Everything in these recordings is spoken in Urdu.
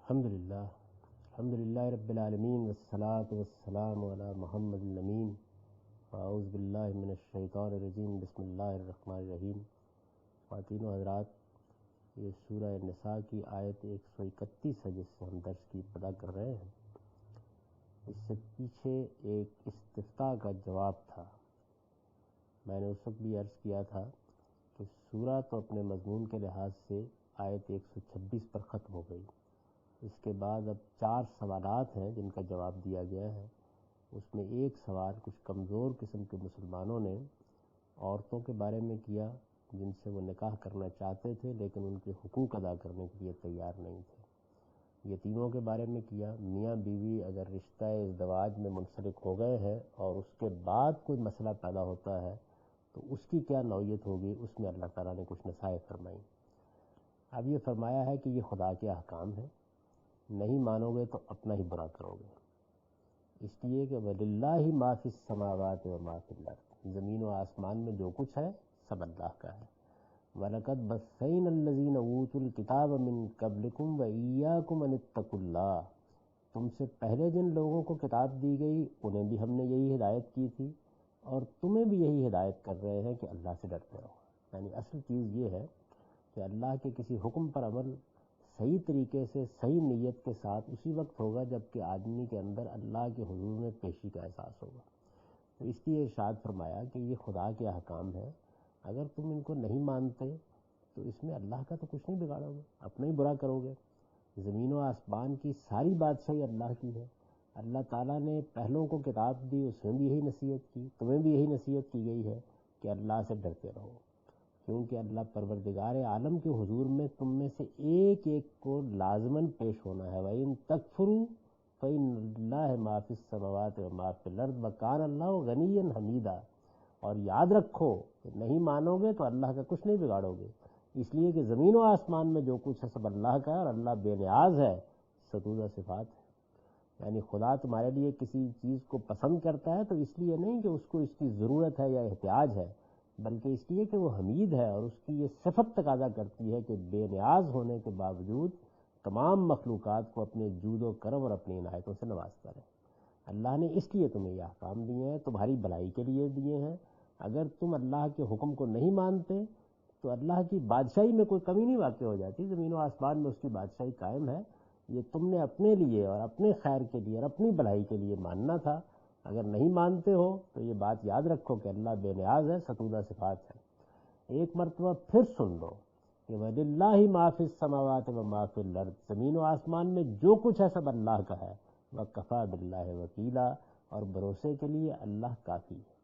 الحمدللہ رب العالمین والصلاة والسلام علی محمد الامین اعوذ باللہ من الشیطان الرجیم بسم اللہ الرحمن الرحیم۔ خواتین و حضرات، یہ سورہ نساء کی آیت 131 ہے جس سے ہم درس کی ابتدا کر رہے ہیں۔ اس سے پیچھے ایک استفتاء کا جواب تھا۔ میں نے اس وقت بھی عرض کیا تھا کہ سورہ تو اپنے مضمون کے لحاظ سے آیت 126 پر ختم ہو گئی۔ اس کے بعد اب 4 سوالات ہیں جن کا جواب دیا گیا ہے۔ اس میں ایک سوال کچھ کمزور قسم کے مسلمانوں نے عورتوں کے بارے میں کیا جن سے وہ نکاح کرنا چاہتے تھے لیکن ان کے حقوق ادا کرنے کے لیے تیار نہیں تھے۔ یتیموں کے بارے میں کیا، میاں بیوی اگر رشتہ ازدواج میں منسلک ہو گئے ہیں اور اس کے بعد کوئی مسئلہ پیدا ہوتا ہے تو اس کی کیا نوعیت ہوگی، اس میں اللہ تعالیٰ نے کچھ نصائح فرمائی۔ اب یہ فرمایا ہے کہ یہ خدا کے احکام ہیں، نہیں مانو گے تو اپنا ہی برا کرو گے، اس لیے کہ وَلِلَّهِ مَا فِي السَّمَاوَاتِ وَمَا فِي الْأَرْضِ، زمین و آسمان میں جو کچھ ہے سب اللہ کا ہے۔ وَلَقَدْ وَصَّيْنَا الَّذِينَ أُوتُوا الْكِتَابَ مِن قَبْلِكُمْ وَإِيَّاكُمْ أَنِ اتَّقُوا اللَّهَ، تم سے پہلے جن لوگوں کو کتاب دی گئی انہیں بھی ہم نے یہی ہدایت کی تھی اور تمہیں بھی یہی ہدایت کر رہے ہیں کہ اللہ سے ڈرتے رہو۔ یعنی اصل چیز یہ ہے کہ اللہ کے کسی حکم پر عمل صحیح طریقے سے صحیح نیت کے ساتھ اسی وقت ہوگا جب کہ آدمی کے اندر اللہ کے حضور میں پیشی کا احساس ہوگا۔ تو اس لیے ارشاد فرمایا کہ یہ خدا کے احکام ہے، اگر تم ان کو نہیں مانتے تو اس میں اللہ کا تو کچھ نہیں بگاڑو گے، اپنا ہی برا کرو گے۔ زمین و آسمان کی ساری بادشاہی اللہ کی ہے۔ اللہ تعالیٰ نے پہلوں کو کتاب دی، اس میں بھی یہی نصیحت کی، تمہیں بھی یہی نصیحت کی گئی ہے کہ اللہ سے ڈرتے رہو، کیونکہ اللہ پروردگار عالم کے حضور میں تم میں سے ایک ایک کو لازماً پیش ہونا ہے۔ وَإِن تَكْفُرُوا فَإِنَّ لِلَّهِ مَا فِي السَّمَاوَاتِ وَمَا فِي الْأَرْضِ وَكَانَ اللَّهُ غَنِيًّا حَمِيدًا، اور یاد رکھو کہ نہیں مانو گے تو اللہ کا کچھ نہیں بگاڑو گے، اس لیے کہ زمین و آسمان میں جو کچھ ہے سب اللہ کا ہے اور اللہ بے نیاز ہے، ستودہ صفات ہے۔ یعنی خدا تمہارے لیے کسی چیز کو پسند کرتا ہے تو اس لیے نہیں کہ اس کو اس کی ضرورت ہے یا احتیاج ہے، بلکہ اس لیے کہ وہ حمید ہے اور اس کی یہ صفت تقاضا کرتی ہے کہ بے نیاز ہونے کے باوجود تمام مخلوقات کو اپنے جود و کرم اور اپنی عنایتوں سے نوازتا رہے۔ اللہ نے اس لیے تمہیں یہ احکام دیے ہیں، تمہاری بھلائی کے لیے دیے ہیں۔ اگر تم اللہ کے حکم کو نہیں مانتے تو اللہ کی بادشاہی میں کوئی کمی نہیں واقع ہو جاتی، زمین و آسمان میں اس کی بادشاہی قائم ہے۔ یہ تم نے اپنے لیے اور اپنے خیر کے لیے اور اپنی بھلائی کے لیے ماننا تھا، اگر نہیں مانتے ہو تو یہ بات یاد رکھو کہ اللہ بے نیاز ہے، ستودہ صفات ہے۔ ایک مرتبہ پھر سن لو کہ وَلِلَّهِ مَا فِي السَّمَاوَاتِ وَمَا فِي الْأَرْضِ، زمین و آسمان میں جو کچھ ہے سب اللہ کا ہے۔ وَكَفَىٰ بِاللَّهِ وَكِيلًا، اور بھروسے کے لیے اللہ کافی ہے۔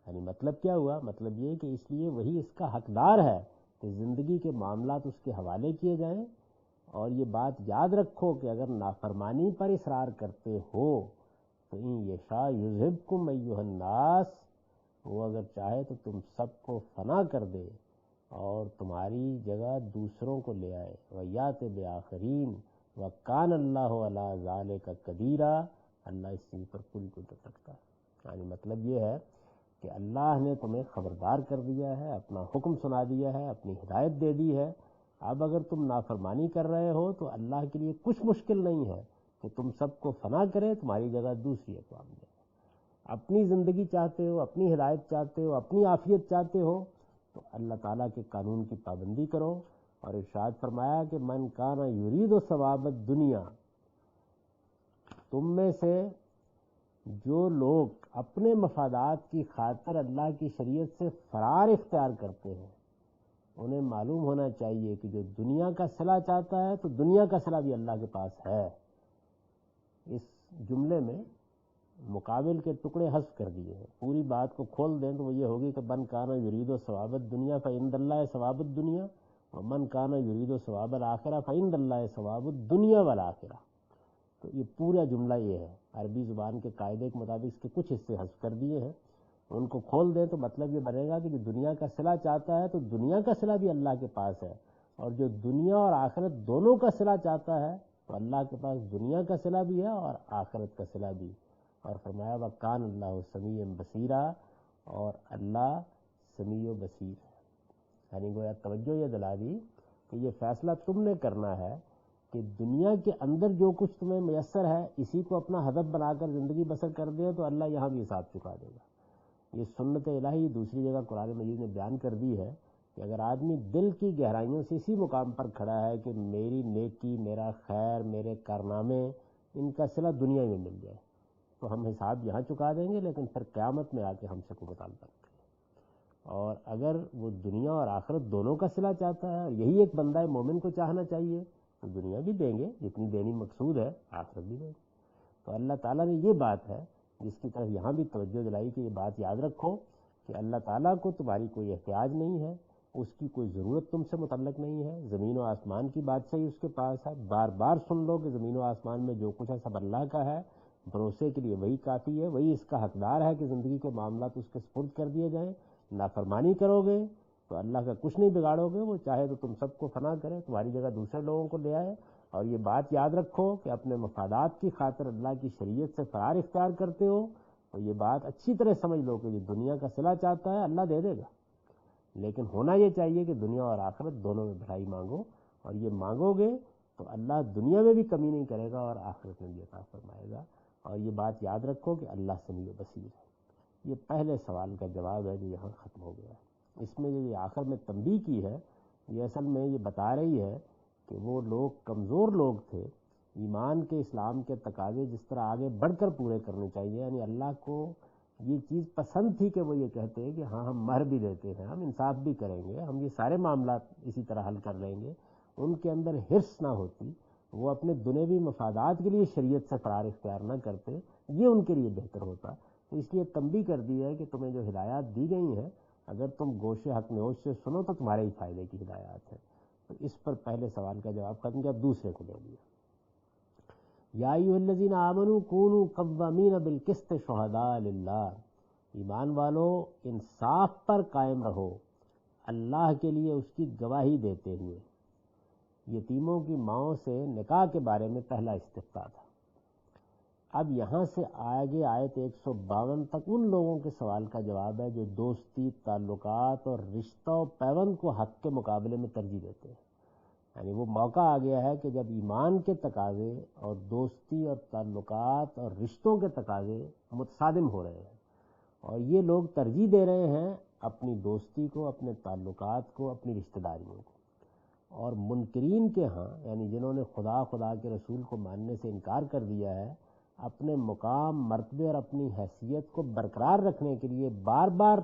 یعنی مطلب کیا ہوا؟ مطلب یہ کہ اس لیے وہی اس کا حقدار ہے کہ زندگی کے معاملات اس کے حوالے کیے جائیں، اور یہ بات یاد رکھو کہ اگر نافرمانی پر اصرار کرتے ہو تو ان یشاء یذہبکم ایھا الناس، وہ اگر چاہے تو تم سب کو فنا کر دے اور تمہاری جگہ دوسروں کو لے آئے۔ ویات بآخرین وکان اللہ علی ذلک قدیرا، اللہ اس چیز پر پوری قدرت رکھتا ہے۔ یعنی مطلب یہ ہے کہ اللہ نے تمہیں خبردار کر دیا ہے، اپنا حکم سنا دیا ہے، اپنی ہدایت دے دی ہے۔ اب اگر تم نافرمانی کر رہے ہو تو اللہ کے لیے کچھ مشکل نہیں ہے کہ تم سب کو فنا کرے، تمہاری جگہ دوسری اقوام دے۔ اپنی زندگی چاہتے ہو، اپنی ہدایت چاہتے ہو، اپنی عافیت چاہتے ہو تو اللہ تعالیٰ کے قانون کی پابندی کرو۔ اور ارشاد فرمایا کہ من کان یرید ثواب الدنیا، تم میں سے جو لوگ اپنے مفادات کی خاطر اللہ کی شریعت سے فرار اختیار کرتے ہیں، انہیں معلوم ہونا چاہیے کہ جو دنیا کا صلہ چاہتا ہے تو دنیا کا صلہ بھی اللہ کے پاس ہے۔ اس جملے میں مقابل کے ٹکڑے حذف کر دیے ہیں، پوری بات کو کھول دیں تو وہ یہ ہوگی کہ من کان یرید ثواب الدنیا فعند اللہ ثواب الدنیا ومن کان یرید ثواب الآخرہ فعند اللہ ثواب الدنیا والآخرہ۔ تو یہ پورا جملہ یہ ہے، عربی زبان کے قاعدے کے مطابق اس کے کچھ حصے حذف کر دیے ہیں، ان کو کھول دیں تو مطلب یہ بنے گا کہ جو دنیا کا صلہ چاہتا ہے تو دنیا کا صلہ بھی اللہ کے پاس ہے، اور جو دنیا اور آخرت دونوں کا صلہ چاہتا ہے تو اللہ کے پاس دنیا کا صلہ بھی ہے اور آخرت کا صلہ بھی۔ اور فرمایا وَكَانَ اللَّهُ سَمِيعًا بَصِيرًا، اور اللہ سمیع و بصیر ہے۔ یعنی گویا توجہ یہ دلا دی کہ یہ فیصلہ تم نے کرنا ہے کہ کہ دنیا کے اندر جو کچھ تمہیں میسر ہے اسی کو اپنا ہدف بنا کر زندگی بسر کر دے تو اللہ یہاں بھی حساب چکا دے گا۔ یہ سنت الہی دوسری جگہ قرآن مجید نے بیان کر دی ہے کہ اگر آدمی دل کی گہرائیوں سے اسی مقام پر کھڑا ہے کہ میری نیکی، میرا خیر، میرے کارنامے، ان کا صلہ دنیا میں مل جائے تو ہم حساب یہاں چکا دیں گے، لیکن پھر قیامت میں آ کے ہم سے کوئی مطالبہ نہیں کرے۔ اور اگر وہ دنیا اور آخرت دونوں کا صلہ چاہتا ہے، اور یہی ایک بندہ مومن کو چاہنا چاہیے، تو دنیا بھی دیں گے جتنی دینی مقصود ہے، آخرت بھی دیں گے۔ تو اللہ تعالیٰ نے یہ بات ہے جس کی طرف یہاں بھی توجہ دلائی کہ یہ بات یاد رکھو کہ اللہ تعالیٰ کو تمہاری کوئی احتیاج نہیں ہے، اس کی کوئی ضرورت تم سے متعلق نہیں ہے، زمین و آسمان کی بادشاہی اس کے پاس ہے۔ بار بار سن لو کہ زمین و آسمان میں جو کچھ ہے سب اللہ کا ہے، بھروسے کے لیے وہی کافی ہے، وہی اس کا حقدار ہے کہ زندگی کے معاملات اس کے سپرد کر دیے جائیں۔ نافرمانی کرو گے تو اللہ کا کچھ نہیں بگاڑو گے، وہ چاہے تو تم سب کو فنا کرے، تمہاری جگہ دوسرے لوگوں کو لے آئے۔ اور یہ بات یاد رکھو کہ اپنے مفادات کی خاطر اللہ کی شریعت سے فرار اختیار کرتے ہو، تو یہ بات اچھی طرح سمجھ لو کہ یہ دنیا کا صلہ چاہتا ہے، اللہ دے دے گا، لیکن ہونا یہ چاہیے کہ دنیا اور آخرت دونوں میں بھلائی مانگو، اور یہ مانگو گے تو اللہ دنیا میں بھی کمی نہیں کرے گا اور آخرت میں بھی عطا فرمائے گا۔ اور یہ بات یاد رکھو کہ اللہ سمیع بصیر ہے۔ یہ پہلے سوال کا جواب ہے جو یہاں ختم ہو گیا ہے۔ اس میں جو یہ آخر میں تنبیہ کی ہے، یہ اصل میں یہ بتا رہی ہے کہ وہ لوگ کمزور لوگ تھے، ایمان کے، اسلام کے تقاضے جس طرح آگے بڑھ کر پورے کرنے چاہیے، یعنی اللہ کو یہ چیز پسند تھی کہ وہ یہ کہتے ہیں کہ ہاں ہم مہر بھی دیتے ہیں، ہم انصاف بھی کریں گے، ہم یہ سارے معاملات اسی طرح حل کر لیں گے۔ ان کے اندر حرص نہ ہوتی، وہ اپنے دنیوی مفادات کے لیے شریعت سے فرار اختیار نہ کرتے، یہ ان کے لیے بہتر ہوتا۔ تو اس لیے تنبیہ کر دی ہے کہ تمہیں جو ہدایات دی گئی ہیں اگر تم گوش حق نوش سے سنو تو تمہارے ہی فائدے کی ہدایات ہیں۔ تو اس پر پہلے سوال کا جواب ختم کیا، دوسرے کو لے لیا۔ یا ایھا الذین آمنوا کونوا قوامین بالقسط شہداء للہ، ایمان والو انصاف پر قائم رہو اللہ کے لیے اس کی گواہی دیتے ہوئے۔ یتیموں کی ماؤں سے نکاح کے بارے میں پہلا استفتاء تھا۔ اب یہاں سے آگے آیت 152 تک ان لوگوں کے سوال کا جواب ہے جو دوستی، تعلقات اور رشتہ و پیوند کو حق کے مقابلے میں ترجیح دیتے ہیں۔ یعنی وہ موقع آ گیا ہے کہ جب ایمان کے تقاضے اور دوستی اور تعلقات اور رشتوں کے تقاضے متصادم ہو رہے ہیں، اور یہ لوگ ترجیح دے رہے ہیں اپنی دوستی کو، اپنے تعلقات کو، اپنی رشتہ داریوں کو۔ اور منکرین کے ہاں، یعنی جنہوں نے خدا کے رسول کو ماننے سے انکار کر دیا ہے، اپنے مقام، مرتبے اور اپنی حیثیت کو برقرار رکھنے کے لیے بار بار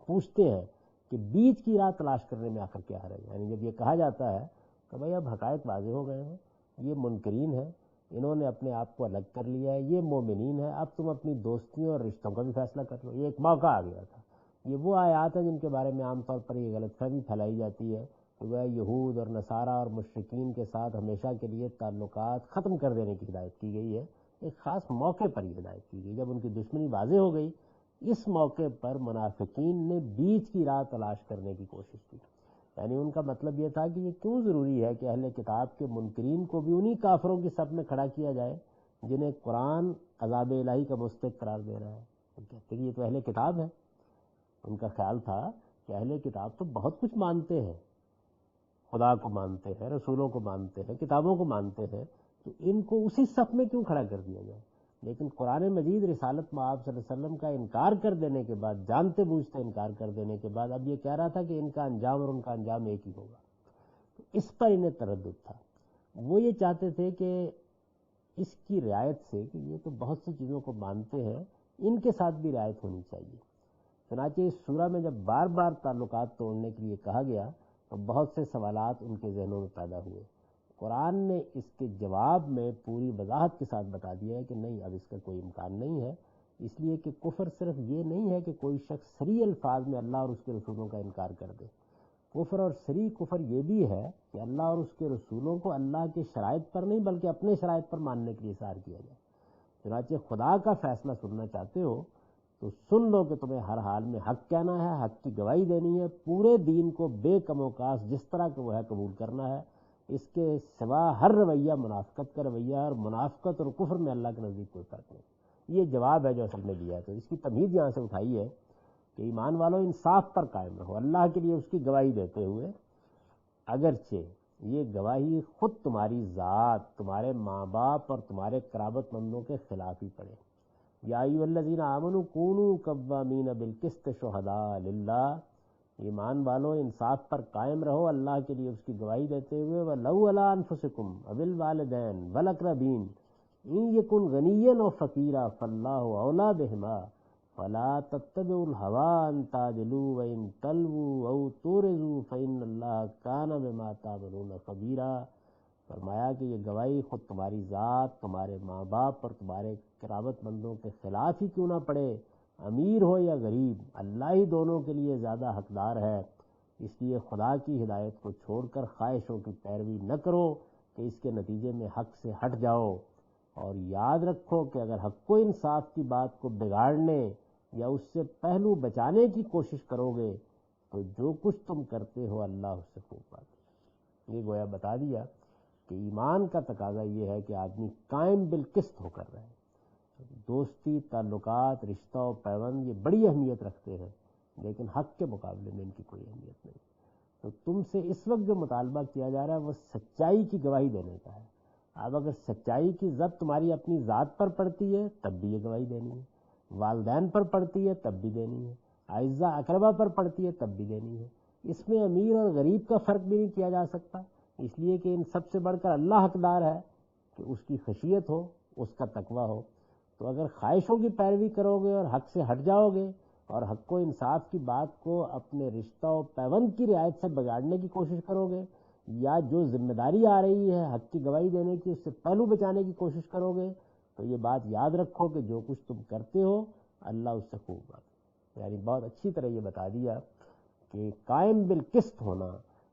پوچھتے ہیں کہ بیچ کی راہ تلاش کرنے میں آخر کیا ہے۔ یعنی جب یہ کہا جاتا ہے کہ بھائی اب حقائق واضح ہو گئے ہیں، یہ منکرین ہیں، انہوں نے اپنے آپ کو الگ کر لیا ہے، یہ مومنین ہیں، اب تم اپنی دوستیوں اور رشتوں کا بھی فیصلہ کر لو۔ یہ ایک موقع آ گیا تھا۔ یہ وہ آیات ہیں جن کے بارے میں عام طور پر یہ غلط فہمی پھیلائی جاتی ہے کہ وہ یہود اور نصارہ اور مشرکین کے ساتھ ہمیشہ کے لیے تعلقات ختم کر دینے کی ہدایت کی گئی ہے۔ ایک خاص موقع پر یہ ہدایت کی گئی جب ان کی دشمنی واضح ہو گئی، اس موقع پر منافقین نے بیچ کی راہ تلاش کرنے کی کوشش کی۔ یعنی ان کا مطلب یہ تھا کہ یہ کیوں ضروری ہے کہ اہل کتاب کے منکرین کو بھی انہی کافروں کی صف میں کھڑا کیا جائے جنہیں قرآن عذاب الہی کا مستحق قرار دے رہا ہے۔ وہ کہتے ہیں کہ یہ تو اہل کتاب ہے۔ ان کا خیال تھا کہ اہل کتاب تو بہت کچھ مانتے ہیں، خدا کو مانتے ہیں، رسولوں کو مانتے ہیں، کتابوں کو مانتے ہیں، تو ان کو اسی صف میں کیوں کھڑا کر دیا جائے؟ لیکن قرآن مجید رسالت مآب صلی اللہ علیہ وسلم کا انکار کر دینے کے بعد، جانتے بوجھتے انکار کر دینے کے بعد، اب یہ کہہ رہا تھا کہ ان کا انجام اور ان کا انجام ایک ہی ہوگا۔ تو اس پر انہیں تردد تھا۔ وہ یہ چاہتے تھے کہ اس کی رعایت سے کہ یہ تو بہت سی چیزوں کو مانتے ہیں، ان کے ساتھ بھی رعایت ہونی چاہیے۔ چنانچہ اس سورہ میں جب بار بار تعلقات توڑنے کے لیے کہا گیا تو بہت سے سوالات ان کے ذہنوں میں پیدا ہوئے۔ قرآن نے اس کے جواب میں پوری وضاحت کے ساتھ بتا دیا ہے کہ نہیں، اب اس کا کوئی امکان نہیں ہے، اس لیے کہ کفر صرف یہ نہیں ہے کہ کوئی شخص صریح الفاظ میں اللہ اور اس کے رسولوں کا انکار کر دے۔ کفر اور صریح کفر یہ بھی ہے کہ اللہ اور اس کے رسولوں کو اللہ کے شرائط پر نہیں بلکہ اپنے شرائط پر ماننے کے لیے اصرار کیا جائے۔ چنانچہ خدا کا فیصلہ سننا چاہتے ہو تو سن لو کہ تمہیں ہر حال میں حق کہنا ہے، حق کی گواہی دینی ہے، پورے دین کو بے کم و کاس جس طرح کہ وہ ہے قبول کرنا ہے۔ اس کے سوا ہر رویہ منافقت کا رویہ، اور منافقت اور کفر میں اللہ کے نزدیک کوئی فرق نہیں۔ یہ جواب ہے جو اصل میں دیا ہے۔ تو اس کی تمہید یہاں سے اٹھائی ہے کہ ایمان والوں انصاف پر قائم رہو اللہ کے لیے اس کی گواہی دیتے ہوئے، اگرچہ یہ گواہی خود تمہاری ذات، تمہارے ماں باپ اور تمہارے قرابت مندوں کے خلاف ہی پڑے۔ یا ایھا الذین آمنوا کونوا قوامین بالقسط شہداء للہ، ایمان والو انصاف پر قائم رہو اللہ کے لیے اس کی گواہی دیتے ہوئے، وَلَوْ عَلَىٰ أَنفُسِكُمْ أَوِ الْوَالِدَيْنِ وَالْأَقْرَبِينَ إِن يَكُنْ غَنِيًّا أَوْ فَقِيرًا فَاللَّهُ أَوْلَىٰ بِهِمَا فَلَا تَتَّبِعُوا الْهَوَىٰ أَن تَعْدِلُوا وَإِن تَلْوُوا أَوْ تُعْرِضُوا فَإِنَّ اللَّهَ كَانَ بِمَا تَعْمَلُونَ خَبِيرًا۔ فرمایا کہ یہ گواہی خود تمہاری ذات، تمہارے ماں باپ اور تمہارے قرابت مندوں کے خلاف ہی کیوں نہ پڑے، امیر ہو یا غریب، اللہ ہی دونوں کے لیے زیادہ حقدار ہے۔ اس لیے خدا کی ہدایت کو چھوڑ کر خواہشوں کی پیروی نہ کرو کہ اس کے نتیجے میں حق سے ہٹ جاؤ، اور یاد رکھو کہ اگر حق و انصاف کی بات کو بگاڑنے یا اس سے پہلو بچانے کی کوشش کرو گے تو جو کچھ تم کرتے ہو اللہ اس سے خوب پاتے۔ یہ گویا بتا دیا کہ ایمان کا تقاضا یہ ہے کہ آدمی قائم بالقسط ہو کر رہے۔ دوستی، تعلقات، رشتہ و پیوند یہ بڑی اہمیت رکھتے ہیں، لیکن حق کے مقابلے میں ان کی کوئی اہمیت نہیں۔ تو تم سے اس وقت جو مطالبہ کیا جا رہا ہے وہ سچائی کی گواہی دینے کا ہے۔ اب اگر سچائی کی ضد تمہاری اپنی ذات پر پڑتی ہے تب بھی یہ گواہی دینی ہے، والدین پر پڑتی ہے تب بھی دینی ہے، اعزا اقربا پر پڑتی ہے تب بھی دینی ہے۔ اس میں امیر اور غریب کا فرق بھی نہیں کیا جا سکتا، اس لیے کہ ان سب سے بڑھ کر اللہ حقدار ہے کہ اس کی خشیت ہو، اس کا تقویٰ ہو۔ تو اگر خواہشوں کی پیروی کرو گے اور حق سے ہٹ جاؤ گے اور حق و انصاف کی بات کو اپنے رشتہ و پیوند کی رعایت سے بگاڑنے کی کوشش کرو گے، یا جو ذمہ داری آ رہی ہے حق کی گواہی دینے کی اس سے پہلو بچانے کی کوشش کرو گے، تو یہ بات یاد رکھو کہ جو کچھ تم کرتے ہو اللہ اس سے خوب بات۔ یعنی بہت اچھی طرح یہ بتا دیا کہ قائم بالقسط ہونا،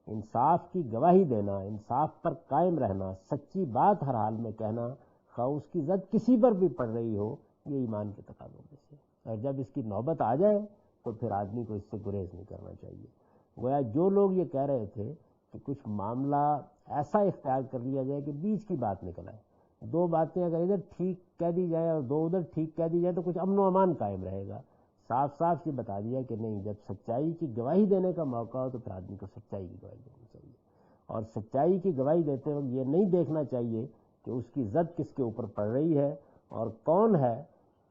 انصاف کی گواہی دینا، انصاف پر قائم رہنا، سچی بات ہر حال میں کہنا، خواہ اس کی زد کسی پر بھی پڑ رہی ہو، یہ ایمان کے تقاضوں میں سے۔ اور جب اس کی نوبت آ جائے تو پھر آدمی کو اس سے گریز نہیں کرنا چاہیے۔ گویا جو لوگ یہ کہہ رہے تھے کہ کچھ معاملہ ایسا اختیار کر لیا جائے کہ بیچ کی بات نکل آئے، دو باتیں اگر ادھر ٹھیک کہہ دی جائے اور دو ادھر ٹھیک کہہ دی جائے تو کچھ امن و امان قائم رہے گا، صاف صاف یہ بتا دیا کہ نہیں، جب سچائی کی گواہی دینے کا موقع ہو تو پھر آدمی کو سچائی کی گواہی دینی چاہیے، اور سچائی کی گواہی دیتے وقت یہ نہیں دیکھنا چاہیے کہ اس کی زد کس کے اوپر پڑ رہی ہے اور کون ہے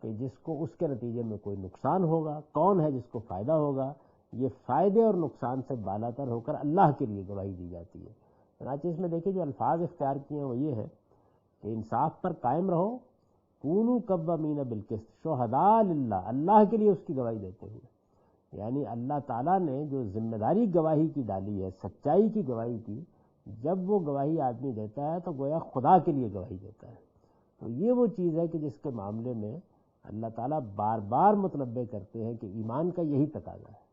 کہ جس کو اس کے نتیجے میں کوئی نقصان ہوگا، کون ہے جس کو فائدہ ہوگا۔ یہ فائدے اور نقصان سے بالاتر ہو کر اللہ کے لیے گواہی دی جاتی ہے۔ چنانچہ اس میں دیکھیے جو الفاظ اختیار کیے ہیں وہ یہ ہے کہ انصاف پر قائم رہو، کونوا قوامین بالقسط شہداء للہ، اللہ کے لیے اس کی گواہی دیتے ہوئے۔ یعنی اللہ تعالیٰ نے جو ذمہ داری گواہی کی ڈالی ہے، سچائی کی گواہی کی، جب وہ گواہی آدمی دیتا ہے تو گویا خدا کے لیے گواہی دیتا ہے۔ تو یہ وہ چیز ہے کہ جس کے معاملے میں اللہ تعالیٰ بار بار متنبہ کرتے ہیں کہ ایمان کا یہی تقاضا ہے۔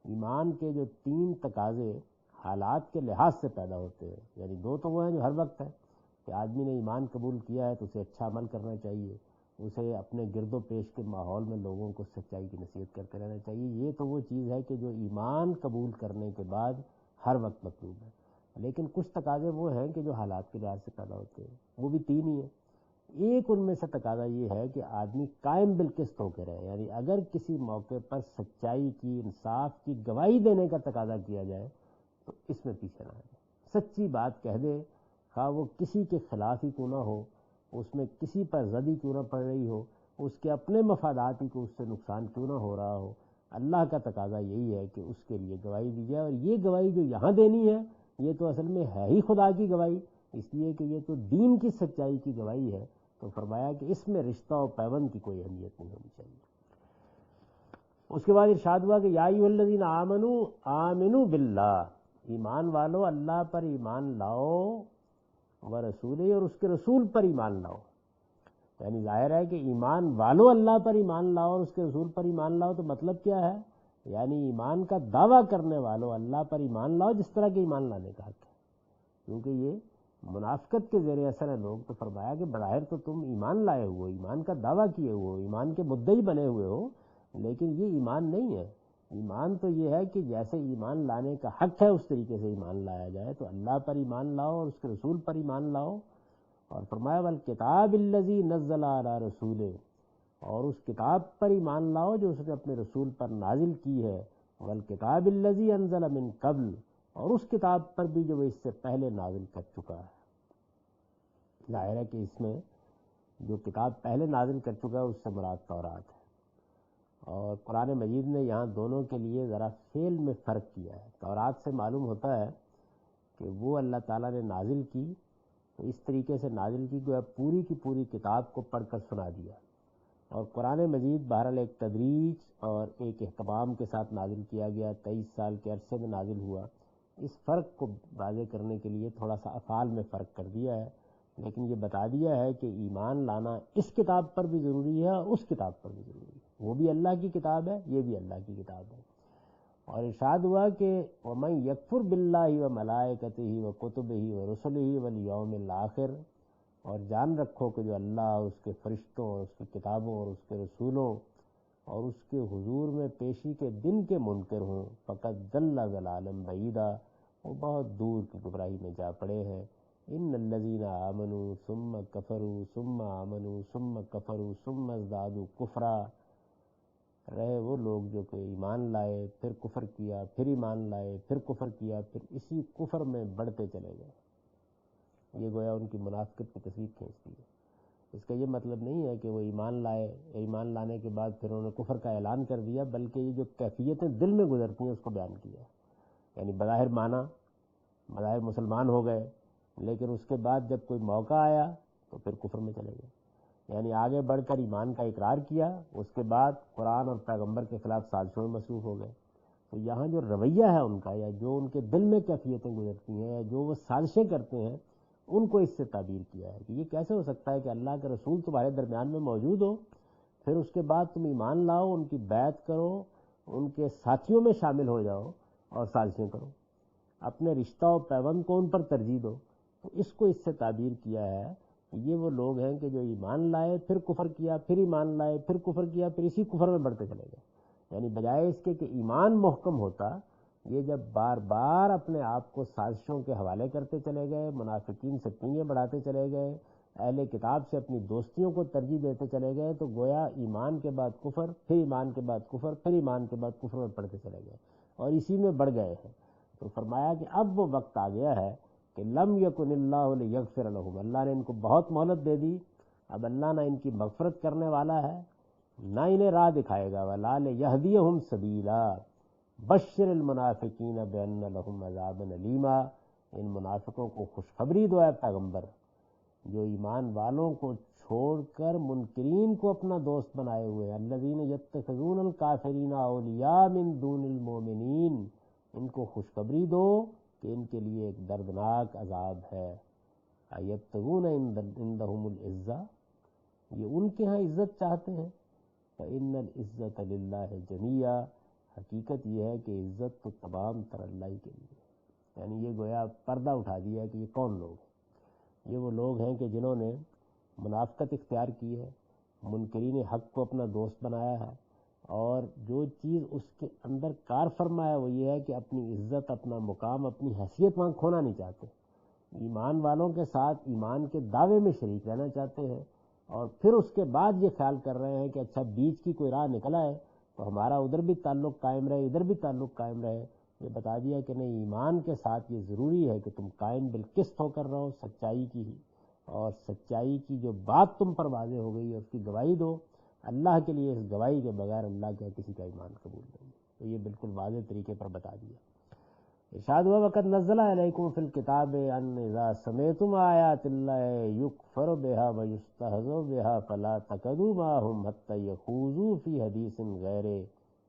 ایمان کے جو تین تقاضے حالات کے لحاظ سے پیدا ہوتے ہیں، یعنی دو تو وہ ہیں جو ہر وقت ہے کہ آدمی نے ایمان قبول کیا ہے تو اسے اچھا عمل کرنا چاہیے، اسے اپنے گرد و پیش کے ماحول میں لوگوں کو سچائی کی نصیحت کرتے رہنا چاہیے۔ یہ تو وہ چیز ہے کہ جو ایمان قبول کرنے کے بعد ہر وقت مطلوب ہے۔ لیکن کچھ تقاضے وہ ہیں کہ جو حالات کے لحاظ سے پیدا ہوتے ہیں، وہ بھی تین ہی ہیں۔ ایک ان میں سے تقاضا یہ ہے کہ آدمی قائم بالقسط ہو کے رہے، یعنی اگر کسی موقع پر سچائی کی، انصاف کی گواہی دینے کا تقاضا کیا جائے تو اس میں پیچھے نہ آئے، سچی بات کہہ دے، خواہ وہ کسی کے خلاف ہی کیوں نہ ہو، اس میں کسی پر زدی کیوں نہ پڑ رہی ہو، اس کے اپنے مفادات ہی کو اس سے نقصان کیوں نہ ہو رہا ہو۔ اللہ کا تقاضا یہی ہے کہ اس کے لیے گواہی دی جائے، اور یہ گواہی جو یہاں دینی ہے یہ تو اصل میں ہے ہی خدا کی گواہی، اس لیے کہ یہ تو دین کی سچائی کی گواہی ہے۔ تو فرمایا کہ اس میں رشتہ و پیوند کی کوئی اہمیت نہیں ہونی چاہیے۔ اس کے بعد ارشاد ہوا کہ یا ایھا الذین آمنوا آمنوا باللہ، ایمان والو اللہ پر ایمان لاؤ، ورسولہ، اور اس کے رسول پر ایمان لاؤ۔ یعنی ظاہر ہے کہ ایمان والو اللہ پر ایمان لاؤ اور اس کے رسول پر ایمان لاؤ، تو مطلب کیا ہے؟ یعنی ایمان کا دعویٰ کرنے والوں اللہ پر ایمان لاؤ جس طرح کے ایمان لانے کا حق ہے، کیونکہ یہ منافقت کے زیر اثر ہے لوگ۔ تو فرمایا کہ بظاہر تو تم ایمان لائے ہوئے، ایمان کا دعویٰ کیے ہوئے، ایمان کے مدعی بنے ہوئے ہو، لیکن یہ ایمان نہیں ہے۔ ایمان تو یہ ہے کہ جیسے ایمان لانے کا حق ہے اس طریقے سے ایمان لایا جائے، تو اللہ پر ایمان لاؤ اور اس کے رسول پر ایمان لاؤ۔ اور فرمایا والکتاب الذی نزل علی رسولہ، اور اس کتاب پر ایمان لاؤ جو اس نے اپنے رسول پر نازل کی ہے، والکتاب الذی انزل من قبل، اور اس کتاب پر بھی جو وہ اس سے پہلے نازل کر چکا ہے۔ ظاہر ہے کہ اس میں جو کتاب پہلے نازل کر چکا ہے اس سے مراد تورات ہے، اور قرآن مجید نے یہاں دونوں کے لیے ذرا فعل میں فرق کیا ہے۔ تورات سے معلوم ہوتا ہے کہ وہ اللہ تعالیٰ نے نازل کی تو اس طریقے سے نازل کی کہ پوری کی پوری کتاب کو پڑھ کر سنا دیا، اور قرآن مجید بہرحال ایک تدریج اور ایک اہتمام کے ساتھ نازل کیا گیا، 23 سال کے عرصے میں نازل ہوا۔ اس فرق کو واضح کرنے کے لیے تھوڑا سا افعال میں فرق کر دیا ہے، لیکن یہ بتا دیا ہے کہ ایمان لانا اس کتاب پر بھی ضروری ہے اور اس کتاب پر بھی ضروری ہے۔ وہ بھی اللہ کی کتاب ہے، یہ بھی اللہ کی کتاب ہے۔ اور ارشاد ہوا کہ وَمَن يَكْفُرْ بِاللَّهِ وَمَلَائِكَتِهِ وَكُتُبِهِ وَرُسُلِهِ وَالْيَوْمِ الْآخِرِ، اور جان رکھو کہ جو اللہ اس کے فرشتوں اور اس کی کتابوں اور اس کے رسولوں اور اس کے حضور میں پیشی کے دن کے منکر ہوں، فقط ضل ضلالا بعیدا، وہ بہت دور کی گمراہی میں جا پڑے ہیں۔ ان الذین آمنوا ثم کفروا ثم آمنوا ثم کفروا ثم ازدادوا کفرا، رہے وہ لوگ جو کہ ایمان لائے پھر کفر کیا، پھر ایمان لائے پھر کفر کیا، پھر اسی کفر میں بڑھتے چلے گئے۔ یہ گویا ان کی منافقت کی تصویر کھینچتی ہے۔ اس کا یہ مطلب نہیں ہے کہ وہ ایمان لائے، ایمان لانے کے بعد پھر انہوں نے کفر کا اعلان کر دیا، بلکہ یہ جو کیفیتیں دل میں گزرتی ہیں اس کو بیان کیا۔ یعنی بظاہر مانا، بظاہر مسلمان ہو گئے، لیکن اس کے بعد جب کوئی موقع آیا تو پھر کفر میں چلے گئے، یعنی آگے بڑھ کر ایمان کا اقرار کیا، اس کے بعد قرآن اور پیغمبر کے خلاف سازشوں میں مصروف ہو گئے۔ تو یہاں جو رویہ ہے ان کا، یا جو ان کے دل میں کیفیتیں گزرتی ہیں، یا جو وہ سازشیں کرتے ہیں، ان کو اس سے تعبیر کیا ہے کہ یہ کیسے ہو سکتا ہے کہ اللہ کے رسول تمہارے درمیان میں موجود ہو، پھر اس کے بعد تم ایمان لاؤ، ان کی بیعت کرو، ان کے ساتھیوں میں شامل ہو جاؤ اور سازشیں کرو، اپنے رشتہ و پیوند کو ان پر ترجیح دو۔ تو اس کو اس سے تعبیر کیا ہے کہ یہ وہ لوگ ہیں کہ جو ایمان لائے پھر کفر کیا، پھر ایمان لائے پھر کفر کیا، پھر اسی کفر میں بڑھتے چلے گئے۔ یعنی بجائے اس کے کہ ایمان محکم ہوتا، یہ جب بار بار اپنے آپ کو سازشوں کے حوالے کرتے چلے گئے، منافقین سے پنگے بڑھاتے چلے گئے، اہل کتاب سے اپنی دوستیوں کو ترجیح دیتے چلے گئے، تو گویا ایمان کے بعد کفر، پھر ایمان کے بعد کفر، پھر ایمان کے بعد کفر میں پڑھتے چلے گئے اور اسی میں بڑھ گئے ہیں۔ تو فرمایا کہ اب وہ وقت آ گیا ہے کہ لم یکن اللہ لیغفر لہم، اللہ نے ان کو بہت مہلت دے دی، اب اللہ نہ ان کی مغفرت کرنے والا ہے نہ انہیں راہ دکھائے گا، ولا لیہدیہم سبیلا بشر المنافقین بان لہم عذابا الیما، ان منافقوں کو خوشخبری دو اے پیغمبر، جو ایمان والوں کو چھوڑ کر منکرین کو اپنا دوست بنائے ہوئے ہیں، الذین یتخذون الکافرین اولیاء من دون المؤمنین، ان کو خوشخبری دو کہ ان کے لیے ایک دردناک عذاب ہے۔ ایبتغون عندہم العزہ، یہ ان کے ہاں عزت چاہتے ہیں، فإن العزة للہ جمیعا، حقیقت یہ ہے کہ عزت تو تمام تر اللہ ہی کے لیے۔ یعنی یہ گویا پردہ اٹھا دیا ہے کہ یہ کون لوگ ہیں۔ یہ وہ لوگ ہیں کہ جنہوں نے منافقت اختیار کی ہے، منکرین حق کو اپنا دوست بنایا ہے، اور جو چیز اس کے اندر کار فرما ہے وہ یہ ہے کہ اپنی عزت، اپنا مقام، اپنی حیثیت وہاں کھونا نہیں چاہتے، ایمان والوں کے ساتھ ایمان کے دعوے میں شریک رہنا چاہتے ہیں، اور پھر اس کے بعد یہ خیال کر رہے ہیں کہ اچھا بیچ کی کوئی راہ نکلا ہے تو ہمارا ادھر بھی تعلق قائم رہے، ادھر بھی تعلق قائم رہے۔ یہ بتا دیا کہ نہیں، ایمان کے ساتھ یہ ضروری ہے کہ تم قائم بالقسط ہو کر رہو، سچائی کی ہی، اور سچائی کی جو بات تم پر واضح ہو گئی ہے اس کی گواہی دو۔ اللہ کے لیے اس گواہی کے بغیر اللہ کا کسی کا ایمان قبول نہیں۔ تو یہ بالکل واضح طریقے پر بتا دیا۔ ارشاد ہوا وقد نزل علیکم فی الکتاب ان اذا سمعتم آیات اللہ یکفر بها ویستہزأ بها فلا تقعدوا معهم حتی یخوضوا فی حدیث غیرہ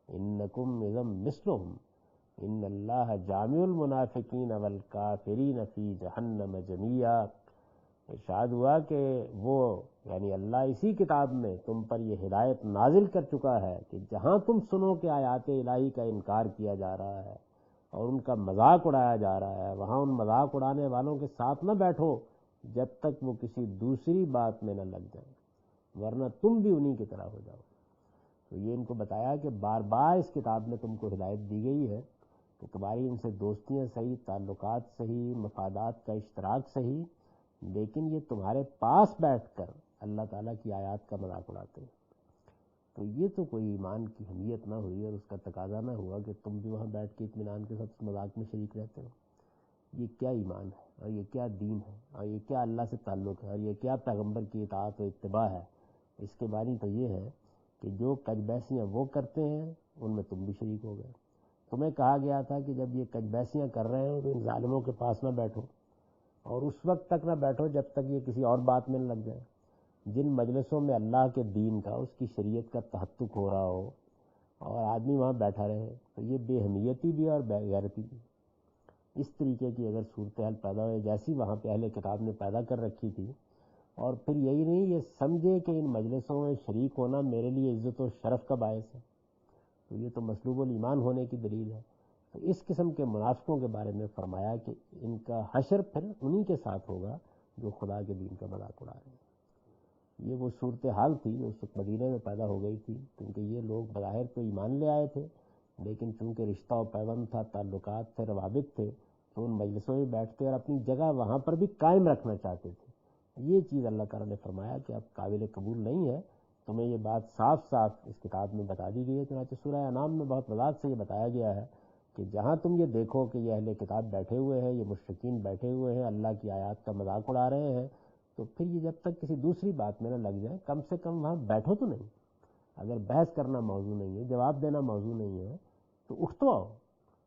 انکم اذا مثلهم ان اللہ جامع المنافقین والکافرین فی جہنم جمیعا۔ ارشاد ہوا کہ وہ یعنی اللہ اسی کتاب میں تم پر یہ ہدایت نازل کر چکا ہے کہ جہاں تم سنو کہ آیات الہی کا انکار کیا جا رہا ہے اور ان کا مذاق اڑایا جا رہا ہے، وہاں ان مذاق اڑانے والوں کے ساتھ نہ بیٹھو جب تک وہ کسی دوسری بات میں نہ لگ جائیں، ورنہ تم بھی انہی کی طرح ہو جاؤ۔ تو یہ ان کو بتایا کہ بار بار اس کتاب میں تم کو ہدایت دی گئی ہے کہ تمہاری ان سے دوستیاں صحیح، تعلقات صحیح، مفادات کا اشتراک صحیح، لیکن یہ تمہارے پاس بیٹھ کر اللہ تعالیٰ کی آیات کا مذاق اڑاتے ہیں۔ تو یہ تو کوئی ایمان کی حمیت نہ ہوئی اور اس کا تقاضا نہ ہوا کہ تم بھی وہاں بیٹھ کے اطمینان کے ساتھ مذاق میں شریک رہتے ہو۔ یہ کیا ایمان ہے اور یہ کیا دین ہے اور یہ کیا اللہ سے تعلق ہے اور یہ کیا پیغمبر کی اطاعت و اتباع ہے؟ اس کے معنی تو یہ ہے کہ جو کج بیسیاں وہ کرتے ہیں ان میں تم بھی شریک ہو گئے۔ تمہیں کہا گیا تھا کہ جب یہ کج بیسیاں کر رہے ہو تو ان ظالموں کے پاس نہ بیٹھو، اور اس وقت تک نہ بیٹھو جب تک یہ کسی اور بات میں نہ لگ جائے۔ جن مجلسوں میں اللہ کے دین کا، اس کی شریعت کا تحقق ہو رہا ہو اور آدمی وہاں بیٹھا رہے تو یہ بے حمیتی بھی اور بے غیرتی بھی۔ اس طریقے کی اگر صورتحال پیدا ہوئے جیسی وہاں پہ اہل کتاب نے پیدا کر رکھی تھی، اور پھر یہی نہیں یہ سمجھے کہ ان مجلسوں میں شریک ہونا میرے لیے عزت و شرف کا باعث ہے، تو یہ تو مسلوب الایمان ہونے کی دلیل ہے۔ تو اس قسم کے منافقوں کے بارے میں فرمایا کہ ان کا حشر پھر انہی کے ساتھ ہوگا جو خدا کے دین کا مذاق اڑا رہے ہیں۔ یہ وہ صورتحال تھی جو اس وقت مدینہ میں پیدا ہو گئی تھی، کیونکہ یہ لوگ بظاہر تو ایمان لے آئے تھے، لیکن چونکہ رشتہ و پیوند تھا، تعلقات تھے، روابط تھے، تو ان مجلسوں میں بیٹھتے اور اپنی جگہ وہاں پر بھی قائم رکھنا چاہتے تھے۔ یہ چیز اللہ تعالیٰ نے فرمایا کہ اب قابل قبول نہیں ہے، تمہیں یہ بات صاف صاف اس کتاب میں بتا دی گئی ہے۔ چنانچہ سورہ انعام میں بہت وضاحت سے یہ بتایا گیا ہے کہ جہاں تم یہ دیکھو کہ یہ اہل کتاب بیٹھے ہوئے ہیں، یہ مشرکین بیٹھے ہوئے ہیں، اللہ کی آیات کا مذاق اڑا رہے ہیں، تو پھر یہ جب تک کسی دوسری بات میں نہ لگ جائے کم سے کم وہاں بیٹھو تو نہیں۔ اگر بحث کرنا موضوع نہیں ہے، جواب دینا موضوع نہیں ہے، تو اٹھ تو آؤ۔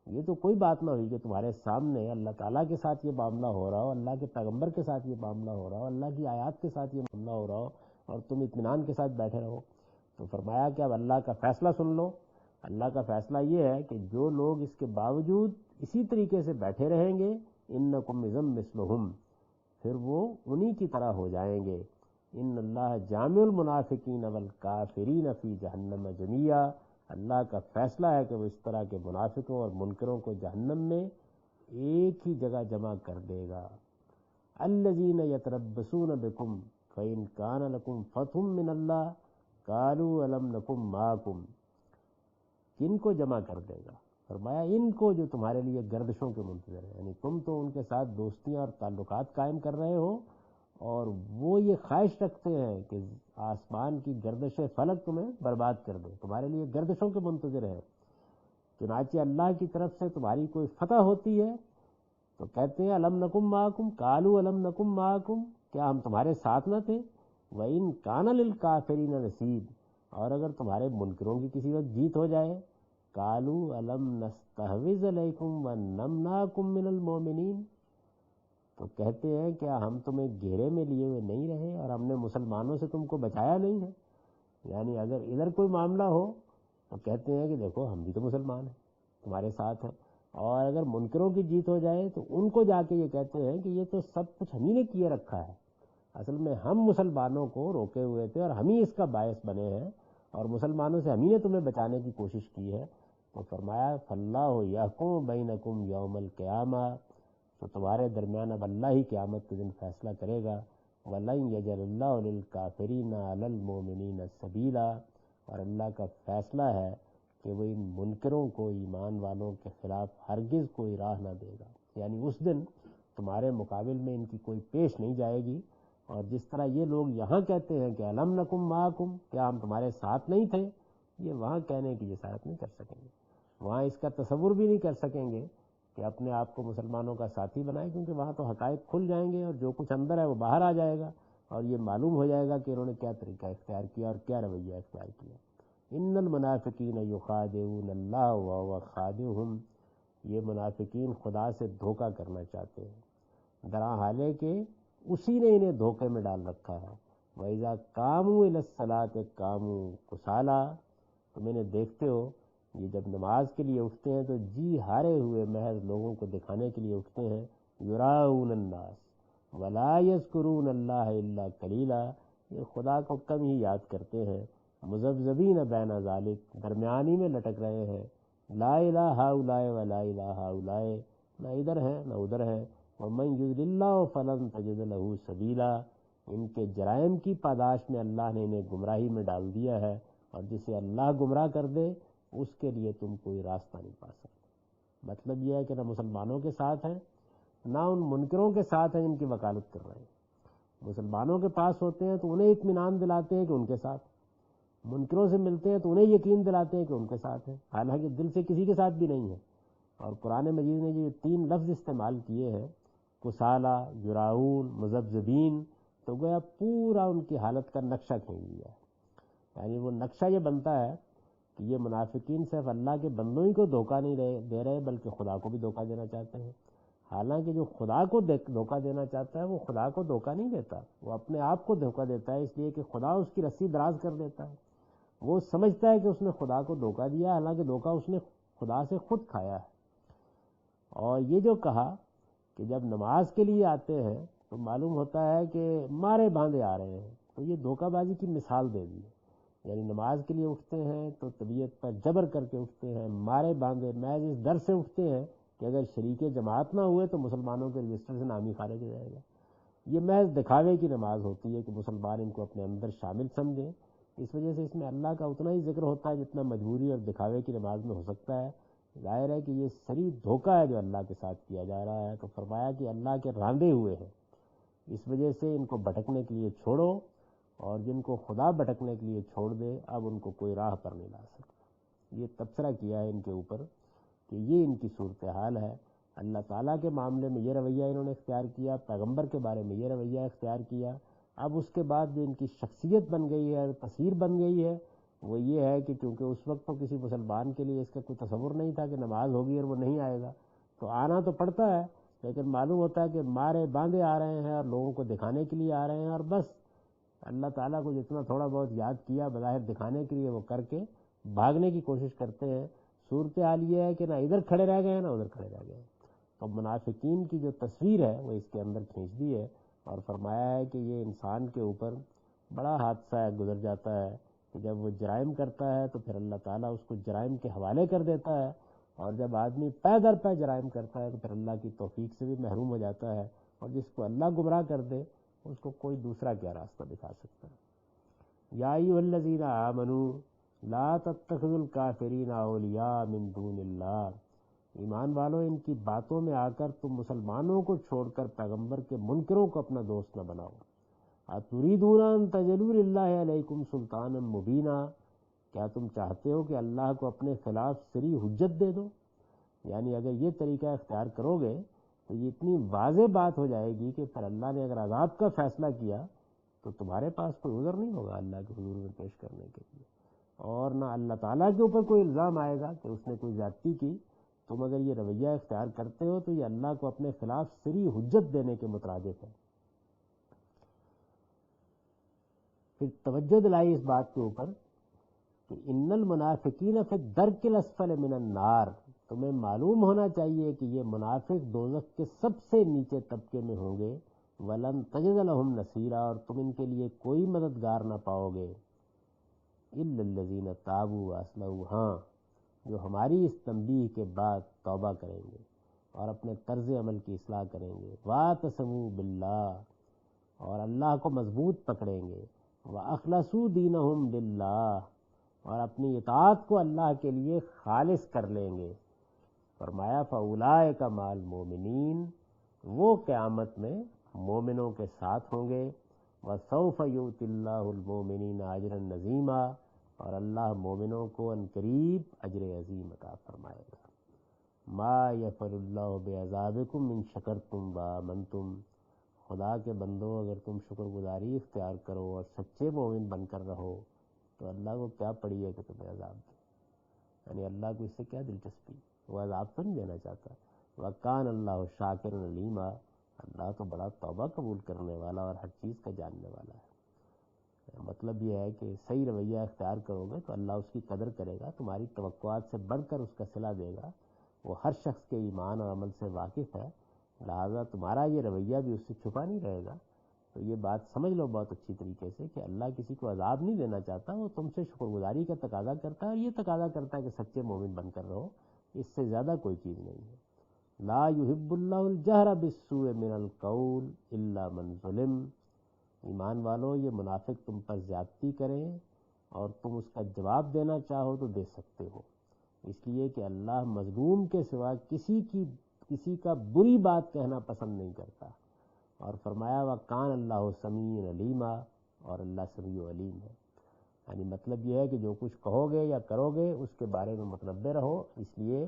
یہ تو کوئی بات نہ ہوئی کہ تمہارے سامنے اللہ تعالیٰ کے ساتھ یہ معاملہ ہو رہا ہو، اللہ کے پیغمبر کے ساتھ یہ معاملہ ہو رہا ہو، اللہ کی آیات کے ساتھ یہ معاملہ ہو رہا ہو، اور تم اطمینان کے ساتھ بیٹھے رہو۔ تو فرمایا کہ اب اللہ کا فیصلہ سن لو۔ اللہ کا فیصلہ یہ ہے کہ جو لوگ اس کے باوجود اسی طریقے سے بیٹھے رہیں گے، انکم اذا مثلہم، پھر وہ انہی کی طرح ہو جائیں گے۔ ان اللہ جامع المنافقین والکافرین فی جہنم جمیعا، اللہ کا فیصلہ ہے کہ وہ اس طرح کے منافقوں اور منکروں کو جہنم میں ایک ہی جگہ جمع کر دے گا۔ الذین یتربصون بکم فإن کان لکم فتح من اللہ قالوا الم نکن معکم، کن کو جمع کر دے گا؟ فرمایا ان کو جو تمہارے لیے گردشوں کے منتظر ہیں، یعنی تم تو ان کے ساتھ دوستیاں اور تعلقات قائم کر رہے ہو، اور وہ یہ خواہش رکھتے ہیں کہ آسمان کی گردش فلک تمہیں برباد کر دے، تمہارے لیے گردشوں کے منتظر ہیں۔ چنانچہ اللہ کی طرف سے تمہاری کوئی فتح ہوتی ہے تو کہتے ہیں الم نکم معکم، قالوا الم نکم معکم، کیا ہم تمہارے ساتھ نہ تھے؟ وَإِن كَانَ لِلْكَافِرِينَ نَصِيبٌ، اور اگر تمہارے منکروں کی کسی وقت جیت ہو جائے، قَالُوا أَلَمْ نَسْتَحْوِذْ عَلَيْكُمْ وَنَمْنَعْكُمْ مِنَ الْمُؤْمِنِينَ، تو کہتے ہیں کیا ہم تمہیں گھیرے میں لیے ہوئے نہیں رہے اور ہم نے مسلمانوں سے تم کو بچایا نہیں ہے؟ یعنی اگر ادھر کوئی معاملہ ہو تو کہتے ہیں کہ دیکھو ہم بھی تو مسلمان ہیں، تمہارے ساتھ ہیں، اور اگر منکروں کی جیت ہو جائے تو ان کو جا کے یہ کہتے ہیں کہ یہ تو سب کچھ ہم ہی نے کیے رکھا ہے، اصل میں ہم مسلمانوں کو روکے ہوئے تھے اور ہم ہی اس کا باعث بنے ہیں، اور مسلمانوں سے ہم ہی نے تمہیں بچانے کی کوشش کی ہے۔ تو فرمایا فاللہ یحکم بینکم یوم القیامہ، تو تمہارے درمیان اب اللہ ہی قیامت کے دن فیصلہ کرے گا۔ وَلَن يَجْعَلَ اللَّهُ لِلْكَافِرِينَ عَلَى الْمُؤْمِنِينَ سَبِيلًا، اور اللہ کا فیصلہ ہے کہ وہ ان منکروں کو ایمان والوں کے خلاف ہرگز کوئی راہ نہ دے گا، یعنی اس دن تمہارے مقابل میں ان کی کوئی پیش نہیں جائے گی۔ اور جس طرح یہ لوگ یہاں کہتے ہیں کہ الم نکم معکم، کیا ہم تمہارے ساتھ نہیں تھے، یہ وہاں کہنے کی جسارت نہیں کر سکیں گے، وہاں اس کا تصور بھی نہیں کر سکیں گے کہ اپنے آپ کو مسلمانوں کا ساتھی بنائیں، کیونکہ وہاں تو حقائق کھل جائیں گے اور جو کچھ اندر ہے وہ باہر آ جائے گا، اور یہ معلوم ہو جائے گا کہ انہوں نے کیا طریقہ اختیار کیا اور کیا رویہ اختیار کیا۔ ان المنافقین یخادعون اللہ وهو خادعهم، یہ منافقین خدا سے دھوکہ کرنا چاہتے ہیں، درحال ہے کہ اسی نے انہیں دھوکے میں ڈال رکھا ہے۔ وَإِذَا قَامُوا إِلَى الصَّلَاةِ قَامُوا كُسَالَىٰ، تم انہیں دیکھتے ہو یہ جب نماز کے لیے اٹھتے ہیں تو جی ہارے ہوئے محض لوگوں کو دکھانے کے لیے اٹھتے ہیں۔ یراؤن الناس ولا یذکرون اللہ الا قلیلا، یہ خدا کو کم ہی یاد کرتے ہیں۔ مذبذبین بین ذالک، درمیانی میں لٹک رہے ہیں، لا الہ ہؤلاء ولا الہ ہؤلاء، نہ ادھر ہے نہ ادھر ہے۔ ومن یضلل اللہ فلن تجد له سبیلا، ان کے جرائم کی پاداش میں اللہ نے انہیں گمراہی میں ڈال دیا ہے، اور جسے اللہ گمراہ کر دے اس کے لیے تم کوئی راستہ نہیں پا سکتے۔ مطلب یہ ہے کہ نہ مسلمانوں کے ساتھ ہیں نہ ان منکروں کے ساتھ ہیں جن کی وکالت کر رہے ہیں۔ مسلمانوں کے پاس ہوتے ہیں تو انہیں اطمینان دلاتے ہیں کہ ان کے ساتھ، منکروں سے ملتے ہیں تو انہیں یقین دلاتے ہیں کہ ان کے ساتھ ہیں، حالانکہ دل سے کسی کے ساتھ بھی نہیں ہے۔ اور قرآن مجید نے جو 3 لفظ استعمال کیے ہیں، کسالہ، یراؤن، مذبذبین، تو گویا پورا ان کی حالت کا نقشہ کھینچ دیا ہے۔ یعنی وہ نقشہ یہ بنتا ہے کہ یہ منافقین صرف اللہ کے بندوں ہی کو دھوکہ نہیں دے رہے بلکہ خدا کو بھی دھوکہ دینا چاہتے ہیں۔ حالانکہ جو خدا کو دھوکہ دینا چاہتا ہے وہ خدا کو دھوکہ نہیں دیتا، وہ اپنے آپ کو دھوکہ دیتا ہے، اس لیے کہ خدا اس کی رسی دراز کر دیتا ہے۔ وہ سمجھتا ہے کہ اس نے خدا کو دھوکہ دیا، حالانکہ دھوکہ اس نے خدا سے خود کھایا ہے۔ اور یہ جو کہا کہ جب نماز کے لیے آتے ہیں تو معلوم ہوتا ہے کہ مارے باندھے آ رہے ہیں، تو یہ دھوکہ بازی کی مثال دے دی ہے۔ یعنی نماز کے لیے اٹھتے ہیں تو طبیعت پر جبر کر کے اٹھتے ہیں، مارے باندھے، محض اس ڈر سے اٹھتے ہیں کہ اگر شریک جماعت نہ ہوئے تو مسلمانوں کے رجسٹر سے نام ہی خارج ہو جائے گا۔ یہ محض دکھاوے کی نماز ہوتی ہے کہ مسلمان ان کو اپنے اندر شامل سمجھیں۔ اس وجہ سے اس میں اللہ کا اتنا ہی ذکر ہوتا ہے جتنا مجبوری اور دکھاوے کی نماز میں ہو سکتا ہے۔ ظاہر ہے کہ یہ صریح دھوکہ ہے جو اللہ کے ساتھ کیا جا رہا ہے، تو فرمایا کہ اللہ کے راندے ہوئے ہیں، اس وجہ سے ان کو بھٹکنے کے لیے چھوڑو، اور جن کو خدا بھٹکنے کے لیے چھوڑ دے اب ان کو کوئی راہ پر نہیں لا سکتا۔ یہ تبصرہ کیا ہے ان کے اوپر کہ یہ ان کی صورتحال ہے۔ اللہ تعالیٰ کے معاملے میں یہ رویہ انہوں نے اختیار کیا، پیغمبر کے بارے میں یہ رویہ اختیار کیا۔ اب اس کے بعد جو ان کی شخصیت بن گئی ہے، تصویر بن گئی ہے، وہ یہ ہے کہ چونکہ اس وقت تو کسی مسلمان کے لیے اس کا کوئی تصور نہیں تھا کہ نماز ہوگی اور وہ نہیں آئے گا، تو آنا تو پڑتا ہے، لیکن معلوم ہوتا ہے کہ مارے باندھے آ رہے ہیں اور لوگوں کو دکھانے کے لیے آ رہے ہیں، اور بس اللہ تعالیٰ کو جتنا تھوڑا بہت یاد کیا بظاہر دکھانے کے لیے وہ کر کے بھاگنے کی کوشش کرتے ہیں۔ صورتحال یہ ہے کہ نہ ادھر کھڑے رہ گئے ہیں نہ ادھر کھڑے رہ گئے ہیں۔ تو منافقین کی جو تصویر ہے وہ اس کے اندر کھینچ دی ہے، اور فرمایا ہے کہ یہ انسان کے اوپر بڑا حادثہ گزر جاتا ہے کہ جب وہ جرائم کرتا ہے تو پھر اللہ تعالیٰ اس کو جرائم کے حوالے کر دیتا ہے، اور جب آدمی پے در پے جرائم کرتا ہے تو پھر اللہ کی توفیق سے بھی محروم ہو جاتا ہے، اور جس کو اللہ گمراہ کر دے اس کو کوئی دوسرا کیا راستہ دکھا سکتا ہے۔ یا ایھا الذین آمنوا لا تتخذوا الکافرین اولیاء من دون اللہ، ایمان والو ان کی باتوں میں آ کر تم مسلمانوں کو چھوڑ کر پیغمبر کے منکروں کو اپنا دوست نہ بناؤ۔ اتریدون ان تجلوا للہ علیکم سلطانا مبینا، کیا تم چاہتے ہو کہ اللہ کو اپنے خلاف صریح حجت دے دو؟ یعنی اگر یہ طریقہ اختیار کرو گے تو یہ اتنی واضح بات ہو جائے گی کہ پھر اللہ نے اگر عذاب کا فیصلہ کیا تو تمہارے پاس کوئی عذر نہیں ہوگا اللہ کے حضور میں پیش کرنے کے لیے، اور نہ اللہ تعالیٰ کے اوپر کوئی الزام آئے گا کہ اس نے کوئی زیادتی کی۔ تم اگر یہ رویہ اختیار کرتے ہو تو یہ اللہ کو اپنے خلاف صریح حجت دینے کے مترادف ہے۔ پھر توجہ دلائی اس بات کے اوپر کہ ان المنافقین فی الدرک الاسفل من النار، تمہیں معلوم ہونا چاہیے کہ یہ منافق دوزخ کے سب سے نیچے طبقے میں ہوں گے۔ وَلَن تَجِدَ لَهُمْ نَصِيرًا، اور تم ان کے لیے کوئی مددگار نہ پاؤ گے۔ إِلَّا الَّذِينَ تَابُوا وَأَصْلَحُوا، ہاں جو ہماری اس تنبیہ کے بعد توبہ کریں گے اور اپنے طرز عمل کی اصلاح کریں گے۔ وَاعْتَصَمُوا بِاللَّهِ، اور اللہ کو مضبوط پکڑیں گے۔ وَأَخْلَصُوا دِينَهُمْ لِلَّهِ، اور اپنی اطاعت کو اللہ کے لیے خالص کر لیں گے۔ فرمایا فَأُولَٰئِکَ مَعَ الْمُؤْمِنِينَ، وہ قیامت میں مومنوں کے ساتھ ہوں گے۔ وَسَوْفَ يُؤْتِ اللَّهُ الْمُؤْمِنِينَ أَجْرًا عَظِيمًا، اور اللہ مومنوں کو عنقریب اجر عظیم عطا فرمائے گا۔ مَا يَفْعَلُ اللَّهُ بِعَذَابِكُمْ إِن شَكَرْتُمْ وَآمَنْتُمْ، خدا کے بندو اگر تم شکر گزاری اختیار کرو اور سچے مومن بن کر رہو تو اللہ کو کیا پڑی ہے کہ تمہیں عذاب دے، یعنی اللہ کو اس سے کیا دلچسپی، وہ عذاب تو نہیں دینا چاہتا۔ وَكَانَ اللَّهُ شَاكِرًا عَلِيمًا، اللہ تو بڑا توبہ قبول کرنے والا اور ہر چیز کا جاننے والا ہے۔ مطلب یہ ہے کہ صحیح رویہ اختیار کرو گے تو اللہ اس کی قدر کرے گا، تمہاری توقعات سے بڑھ کر اس کا صلہ دے گا۔ وہ ہر شخص کے ایمان اور عمل سے واقف ہے، لہٰذا تمہارا یہ رویہ بھی اس سے چھپا نہیں رہے گا۔ تو یہ بات سمجھ لو بہت اچھی طریقے سے کہ اللہ کسی کو عذاب نہیں دینا چاہتا، وہ تم سے شکر گزاری کا تقاضا کرتا ہے، اور یہ تقاضا کرتا ہے کہ سچے مومن بن کر رہو، اس سے زیادہ کوئی چیز نہیں ہے۔ لا يحب اللہ الجہر بالسوء من القول الا من ظلم، ایمان والو یہ منافق تم پر زیادتی کریں اور تم اس کا جواب دینا چاہو تو دے سکتے ہو، اس لیے کہ اللہ مظلوم کے سوا کسی کا بری بات کہنا پسند نہیں کرتا۔ اور فرمایا وَكَانَ اللَّهُ سَمِيعًا عَلِيمًا، اور اللہ سمیع و علیم ہے۔ یعنی مطلب یہ ہے کہ جو کچھ کہو گے یا کرو گے اس کے بارے میں متنبع رہو، اس لیے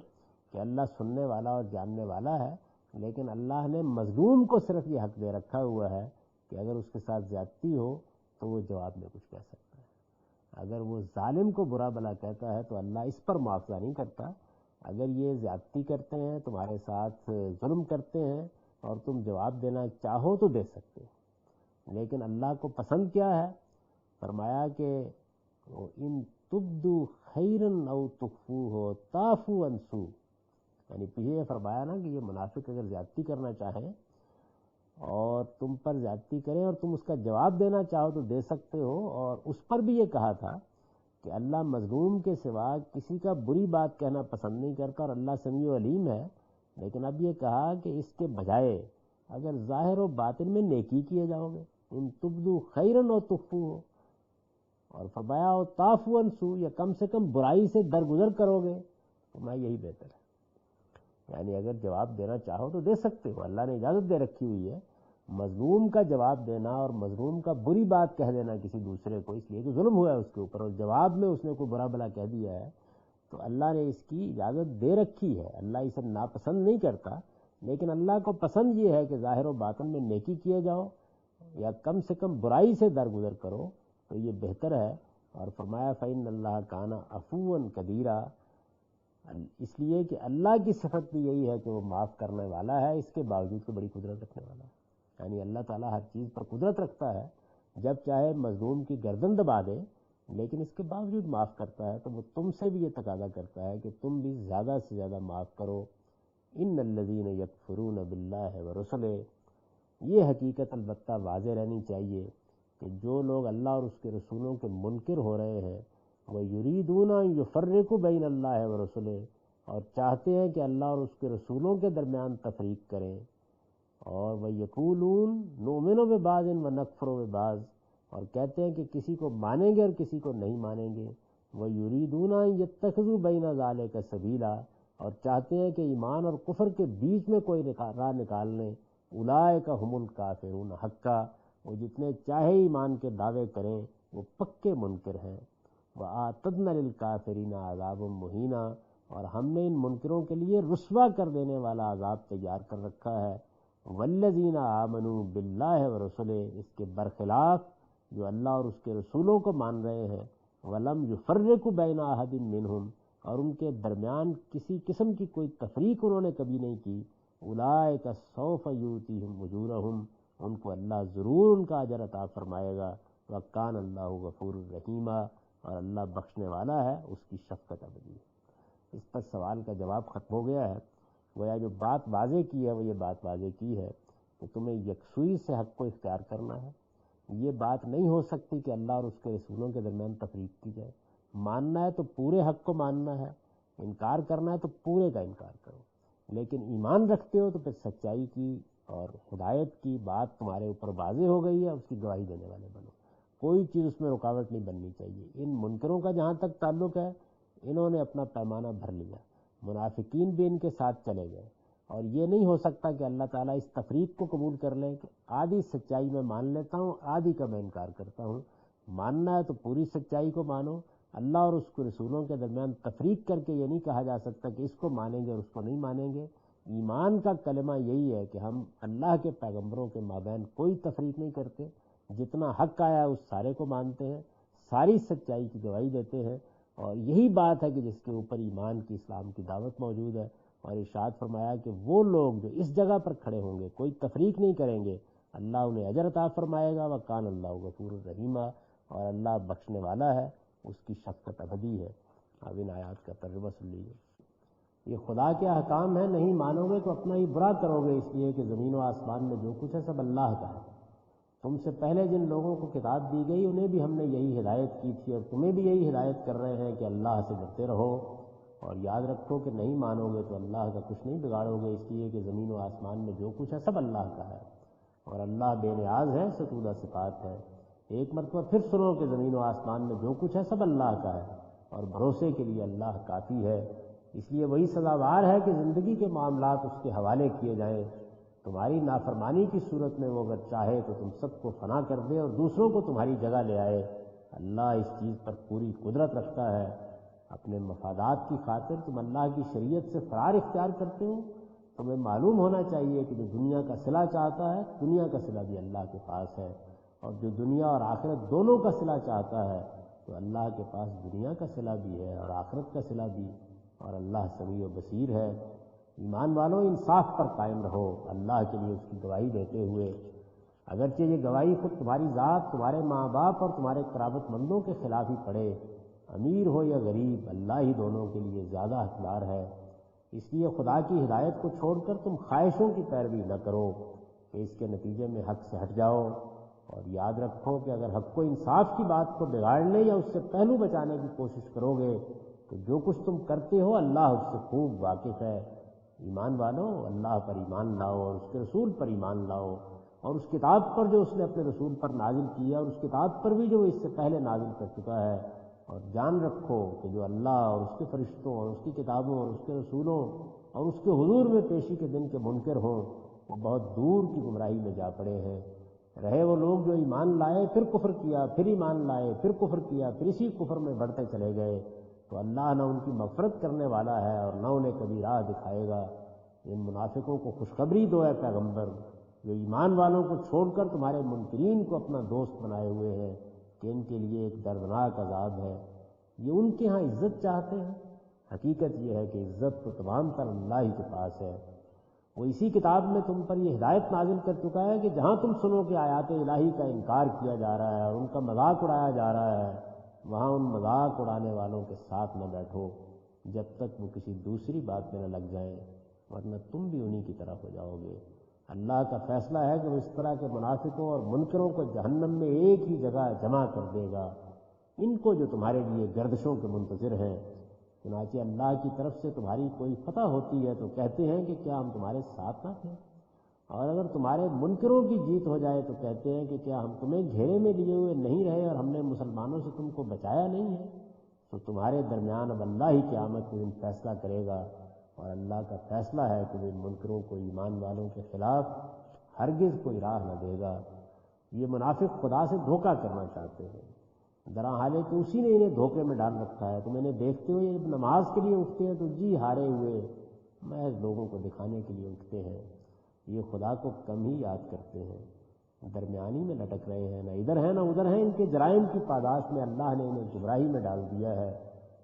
کہ اللہ سننے والا اور جاننے والا ہے، لیکن اللہ نے مظلوم کو صرف یہ حق دے رکھا ہوا ہے کہ اگر اس کے ساتھ زیادتی ہو تو وہ جواب میں کچھ کہہ سکتا ہے۔ اگر وہ ظالم کو برا بھلا کہتا ہے تو اللہ اس پر معاوضہ نہیں کرتا۔ اگر یہ زیادتی کرتے ہیں، تمہارے ساتھ ظلم کرتے ہیں اور تم جواب دینا چاہو تو دے سکتے ہو، لیکن اللہ کو پسند کیا ہے؟ فرمایا کہ ان تبدو خیرن او تخفوہ تعفو عن سوء، یعنی پیچھے فرمایا نا کہ یہ منافق اگر زیادتی کرنا چاہیں اور تم پر زیادتی کریں اور تم اس کا جواب دینا چاہو تو دے سکتے ہو، اور اس پر بھی یہ کہا تھا کہ اللہ مظلوم کے سوا کسی کا بری بات کہنا پسند نہیں کرتا اور اللہ سمیع و علیم ہے، لیکن اب یہ کہا کہ اس کے بجائے اگر ظاہر و باطن میں نیکی کیے جاؤ گے، ان تبدو خیرن و تخفوہ، اور فرمایا ہو تعفو عن سوء، یا کم سے کم برائی سے درگزر کرو گے تو میں یہی بہتر ہے۔ یعنی اگر جواب دینا چاہو تو دے سکتے ہو، اللہ نے اجازت دے رکھی ہوئی ہے۔ مظلوم کا جواب دینا اور مظلوم کا بری بات کہہ دینا کسی دوسرے کو، اس لیے کہ ظلم ہوا ہے اس کے اوپر اور جواب میں اس نے کوئی برا بھلا کہہ دیا ہے، تو اللہ نے اس کی اجازت دے رکھی ہے۔ اللہ اسے ناپسند نہیں کرتا، لیکن اللہ کو پسند یہ ہے کہ ظاہر و باطن میں نیکی کیے جاؤ یا کم سے کم برائی سے درگزر کرو تو یہ بہتر ہے۔ اور فرمایا فَإِنَّ اللَّهَ كَانَ عَفُوًّا قَدِيرًا، اس لیے کہ اللہ کی صفت بھی یہی ہے کہ وہ معاف کرنے والا ہے، اس کے باوجود تو بڑی قدرت رکھنے والا ہے۔ یعنی اللہ تعالیٰ ہر چیز پر قدرت رکھتا ہے، جب چاہے مظلوم کی گردن دبا دے لیکن اس کے باوجود معاف کرتا ہے، تو وہ تم سے بھی یہ تقاضا کرتا ہے کہ تم بھی زیادہ سے زیادہ معاف کرو۔ ان الذین یکفرون باللہ ورسلہ، یہ حقیقت البتہ واضح رہنی چاہیے کہ جو لوگ اللہ اور اس کے رسولوں کے منکر ہو رہے ہیں، وہ یریدون ان یفرقوا بین اللہ ورسلہ، اور چاہتے ہیں کہ اللہ اور اس کے رسولوں کے درمیان تفریق کریں، اور وہ یقولون نؤمن ببعض ونکفر ببعض، اور کہتے ہیں کہ کسی کو مانیں گے اور کسی کو نہیں مانیں گے، وہ یریدون ان یتخذوا بین ذلک سبیلا، اور چاہتے ہیں کہ ایمان اور کفر کے بیچ میں کوئی راہ نکال لیں۔ اولئک هم الکافرون حقا، وہ جتنے چاہے ایمان کے دعوے کریں وہ پکے منکر ہیں۔ وَأَعْتَدْنَا لِلْكَافِرِينَ عَذَابًا مُّهِينًا، اور ہم نے ان منکروں کے لیے رسوا کر دینے والا عذاب تیار کر رکھا ہے۔ وَالَّذِينَ آمَنُوا بِاللَّهِ وَرُسُلِهِ، اس کے برخلاف جو اللہ اور اس کے رسولوں کو مان رہے ہیں، وَلَمْ يُفَرِّقُوا بَيْنَ أَحَدٍ مِّنْهُمْ، اور ان کے درمیان کسی قسم کی کوئی تفریق انہوں نے کبھی نہیں کی، اولئک سوف یؤتیہم اجورہم، ان کو اللہ ضرور ان کا اجر عطا فرمائے گا۔ وکان اللہ غفور الرحیم، اور اللہ بخشنے والا ہے، اس کی شفقت ابدی ہے۔ اس پر سوال کا جواب ختم ہو گیا ہے۔ گویا جو بات واضح کی ہے وہ یہ بات واضح کی ہے کہ تمہیں یکسوئی سے حق کو اختیار کرنا ہے۔ یہ بات نہیں ہو سکتی کہ اللہ اور اس کے رسولوں کے درمیان تفریق کی جائے۔ ماننا ہے تو پورے حق کو ماننا ہے، انکار کرنا ہے تو پورے کا انکار کرو، لیکن ایمان رکھتے ہو تو پھر سچائی کی اور ہدایت کی بات تمہارے اوپر واضح ہو گئی ہے، اس کی گواہی دینے والے بنو، کوئی چیز اس میں رکاوٹ نہیں بننی چاہیے۔ ان منکروں کا جہاں تک تعلق ہے، انہوں نے اپنا پیمانہ بھر لیا، منافقین بھی ان کے ساتھ چلے گئے، اور یہ نہیں ہو سکتا کہ اللہ تعالیٰ اس تفریق کو قبول کر لے کہ آدھی سچائی میں مان لیتا ہوں، آدھی کا میں انکار کرتا ہوں۔ ماننا ہے تو پوری سچائی کو مانو۔ اللہ اور اس کے رسولوں کے درمیان تفریق کر کے یہ نہیں کہا جا سکتا کہ اس کو مانیں گے اور اس کو نہیں مانیں گے۔ ایمان کا کلمہ یہی ہے کہ ہم اللہ کے پیغمبروں کے مابین کوئی تفریق نہیں کرتے، جتنا حق آیا ہے اس سارے کو مانتے ہیں، ساری سچائی کی گواہی دیتے ہیں، اور یہی بات ہے کہ جس کے اوپر ایمان کی اسلام کی دعوت موجود ہے۔ اور ارشاد فرمایا کہ وہ لوگ جو اس جگہ پر کھڑے ہوں گے، کوئی تفریق نہیں کریں گے، اللہ انہیں اجر عطا فرمائے گا۔ وَكَانَ اللَّهُ غَفُورًا رَحِيمًا، اور اللہ بخشنے والا ہے، اس کی شفقت ابدی ہے۔ اب ان آیات کا ترجمہ سن لیجیے۔ یہ خدا کے احکام ہیں، نہیں مانو گے تو اپنا ہی برا کرو گے، اس لیے کہ زمین و آسمان میں جو کچھ ہے سب اللہ کا ہے۔ تم سے پہلے جن لوگوں کو کتاب دی گئی انہیں بھی ہم نے یہی ہدایت کی تھی، اور تمہیں بھی یہی ہدایت کر رہے ہیں کہ اللہ سے ڈرتے رہو، اور یاد رکھو کہ نہیں مانو گے تو اللہ کا کچھ نہیں بگاڑو گے، اس لیے کہ زمین و آسمان میں جو کچھ ہے سب اللہ کا ہے، اور اللہ بے نیاز ہے، ستودہ صفات ہے۔ ایک مرتبہ پھر سنو کہ زمین و آسمان میں جو کچھ ہے سب اللہ کا ہے، اور بھروسے کے لیے اللہ کافی ہے۔ اس لیے وہی سزاوار ہے کہ زندگی کے معاملات اس کے حوالے کیے جائیں۔ تمہاری نافرمانی کی صورت میں وہ اگر چاہے تو تم سب کو فنا کر دے اور دوسروں کو تمہاری جگہ لے آئے۔ اللہ اس چیز پر پوری قدرت رکھتا ہے، اپنے مفادات کی خاطر تم اللہ کی شریعت سے فرار اختیار کرتے ہو۔ تمہیں معلوم ہونا چاہیے کہ جو دنیا کا صلہ چاہتا ہے، دنیا کا صلہ بھی اللہ کے پاس ہے، اور جو دنیا اور آخرت دونوں کا صلہ چاہتا ہے تو اللہ کے پاس دنیا کا صلہ بھی ہے اور آخرت کا صلہ بھی، اور اللہ سمیع و بصیر ہے۔ ایمان والو، انصاف پر قائم رہو اللہ کے لیے اس کی گواہی دیتے ہوئے، اگرچہ یہ گواہی خود تمہاری ذات، تمہارے ماں باپ اور تمہارے قرابت مندوں کے خلاف ہی پڑے، امیر ہو یا غریب، اللہ ہی دونوں کے لیے زیادہ حقدار ہے۔ اس لیے خدا کی ہدایت کو چھوڑ کر تم خواہشوں کی پیروی نہ کرو کہ اس کے نتیجے میں حق سے ہٹ جاؤ، اور یاد رکھو کہ اگر حق و انصاف کی بات کو بگاڑنے یا اس سے پہلو بچانے کی کوشش کرو گے تو جو کچھ تم کرتے ہو اللہ اس سے خوب واقف ہے۔ ایمان والو، اللہ پر ایمان لاؤ اور اس کے رسول پر ایمان لاؤ، اور اس کتاب پر جو اس نے اپنے رسول پر نازل کیا، اور اس کتاب پر بھی جو اس سے پہلے نازل کر چکا ہے، اور جان رکھو کہ جو اللہ اور اس کے فرشتوں اور اس کی کتابوں اور اس کے رسولوں اور اس کے حضور میں پیشی کے دن کے منکر ہوں، وہ بہت دور کی گمراہی میں جا پڑے ہیں۔ رہے وہ لوگ جو ایمان لائے پھر کفر کیا، پھر ایمان لائے پھر کفر کیا، پھر اسی کفر میں بڑھتے چلے گئے، تو اللہ نہ ان کی مغفرت کرنے والا ہے اور نہ انہیں کبھی راہ دکھائے گا۔ ان منافقوں کو خوشخبری دو اے پیغمبر، جو ایمان والوں کو چھوڑ کر تمہارے منکرین کو اپنا دوست بنائے ہوئے ہیں، کہ ان کے لیے ایک دردناک عذاب ہے۔ یہ ان کے ہاں عزت چاہتے ہیں، حقیقت یہ ہے کہ عزت تو تمام تر اللہ ہی کے پاس ہے۔ وہ اسی کتاب میں تم پر یہ ہدایت نازل کر چکا ہے کہ جہاں تم سنو کہ آیات الہی کا انکار کیا جا رہا ہے اور ان کا مذاق اڑایا جا رہا ہے، وہاں ان مذاق اڑانے والوں کے ساتھ نہ بیٹھو جب تک وہ کسی دوسری بات میں نہ لگ جائیں، ورنہ تم بھی انہی کی طرح ہو جاؤ گے۔ اللہ کا فیصلہ ہے کہ وہ اس طرح کے منافقوں اور منکروں کو جہنم میں ایک ہی جگہ جمع کر دے گا، ان کو جو تمہارے لیے گردشوں کے منتظر ہیں۔ چنانچہ اللہ کی طرف سے تمہاری کوئی فتح ہوتی ہے تو کہتے ہیں کہ کیا ہم تمہارے ساتھ نہ تھے، اور اگر تمہارے منکروں کی جیت ہو جائے تو کہتے ہیں کہ کیا ہم تمہیں گھیرے میں لیے ہوئے نہیں رہے اور ہم نے مسلمانوں سے تم کو بچایا نہیں ہے۔ تو تمہارے درمیان اب اللہ ہی قیامت کے دن فیصلہ کرے گا، اور اللہ کا فیصلہ ہے کہ وہ ان منکروں کو ایمان والوں کے خلاف ہرگز کوئی راہ نہ دے گا۔ یہ منافق خدا سے دھوکہ کرنا چاہتے ہیں، درحال کہ اسی نے انہیں دھوکے میں ڈال رکھا ہے۔ تم انہیں دیکھتے ہو یہ نماز کے لیے اٹھتے ہیں تو جی ہارے ہوئے محض لوگوں کو دکھانے کے لیے اٹھتے ہیں، یہ خدا کو کم ہی یاد کرتے ہیں، درمیانی میں لٹک رہے ہیں، نہ ادھر ہیں نہ ادھر ہیں۔ ان کے جرائم کی پاداش میں اللہ نے انہیں گمراہی میں ڈال دیا ہے،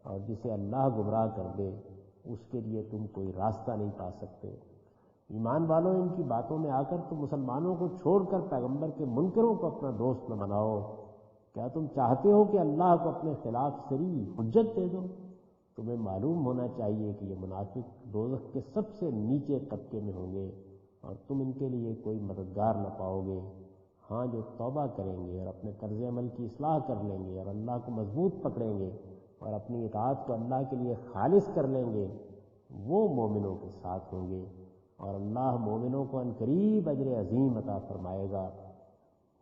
اور جسے اللہ گمراہ کر دے اس کے لیے تم کوئی راستہ نہیں پا سکتے۔ ایمان والوں، ان کی باتوں میں آ کر تم مسلمانوں کو چھوڑ کر پیغمبر کے منکروں کو اپنا دوست نہ بناؤ۔ کیا تم چاہتے ہو کہ اللہ کو اپنے خلاف صریح حجت دے دو؟ تمہیں معلوم ہونا چاہیے کہ یہ منافق دوزخ کے سب سے نیچے طبقے میں ہوں گے، اور تم ان کے لیے کوئی مددگار نہ پاؤ گے۔ ہاں، جو توبہ کریں گے اور اپنے طرز عمل کی اصلاح کر لیں گے اور اللہ کو مضبوط پکڑیں گے اور اپنی اطاعت کو اللہ کے لیے خالص کر لیں گے، وہ مومنوں کے ساتھ ہوں گے، اور اللہ مومنوں کو عنقریب اجر عظیم عطا فرمائے گا۔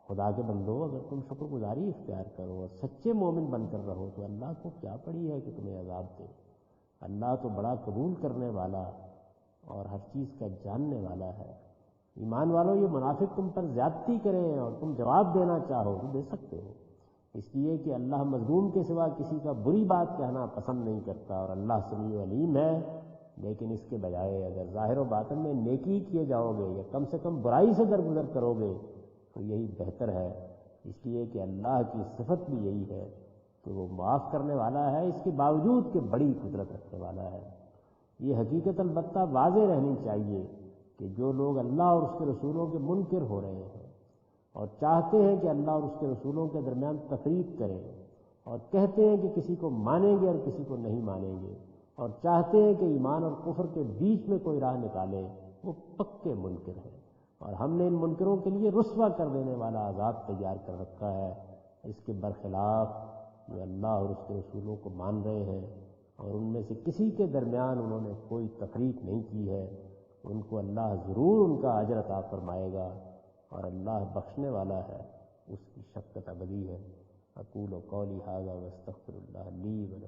خدا کے بندو، اگر تم شکر گزاری اختیار کرو اور سچے مومن بن کر رہو تو اللہ کو کیا پڑی ہے کہ تمہیں عذاب دے۔ اللہ تو بڑا قبول کرنے والا اور ہر چیز کا جاننے والا ہے۔ ایمان والو، یہ منافق تم پر زیادتی کریں اور تم جواب دینا چاہو تو دے سکتے ہو، اس لیے کہ اللہ مظلوم کے سوا کسی کا بری بات کہنا پسند نہیں کرتا، اور اللہ سمیع علیم ہے۔ لیکن اس کے بجائے اگر ظاہر و باطن میں نیکی کیے جاؤ گے یا کم سے کم برائی سے درگزر کرو گے تو یہی بہتر ہے، اس لیے کہ اللہ کی صفت بھی یہی ہے کہ وہ معاف کرنے والا ہے، اس کے باوجود کہ بڑی قدرت رکھنے والا ہے۔ یہ حقیقت البتہ واضح رہنی چاہیے کہ جو لوگ اللہ اور اس کے رسولوں کے منکر ہو رہے ہیں اور چاہتے ہیں کہ اللہ اور اس کے رسولوں کے درمیان تفریق کریں، اور کہتے ہیں کہ کسی کو مانیں گے اور کسی کو نہیں مانیں گے، اور چاہتے ہیں کہ ایمان اور کفر کے بیچ میں کوئی راہ نکالے، وہ پکے منکر ہیں، اور ہم نے ان منکروں کے لیے رسوا کر دینے والا عذاب تیار کر رکھا ہے۔ اس کے برخلاف جو اللہ اور اس کے رسولوں کو مان رہے ہیں اور ان میں سے کسی کے درمیان انہوں نے کوئی تفریق نہیں کی ہے، ان کو اللہ ضرور ان کا اجر عطا فرمائے گا، اور اللہ بخشنے والا ہے، اس کی شفقت ابدی ہے۔ اقول قولی ھذا واستغفر اللہ لی و